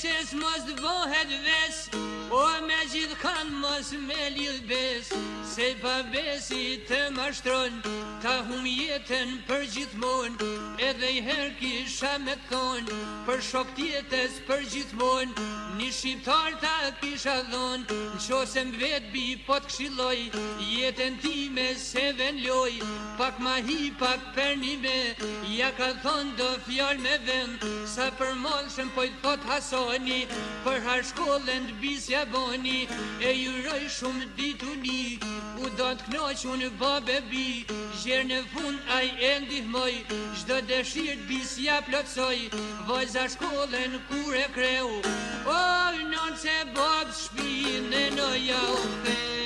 Beshes mos dëvohet ves, o me gjithë kanë mos me lidh bes, se pa besi të mashtron, ta hum jetën për gjithmon, edhe i her kisha me thonë, për shok tjetës për gjithmon, një shqiptar ta kisha dhon, në qo se m'vet bi po t'kshiloj, jetën time se venloj, pak ma hi pak per një me, ja ka thonë do fjall me vend, sa për molshëm po i thot hasoni, për har shkollën t'bisja boni, e juroj shumë dituni, u do t'knoq unë babe bi, gjerë në fund aj e ndihmoj, gjdo dëshirë t'bisja plotsoj, vojza shkollën kur e kreu, oj non se bab shpine në ja u the.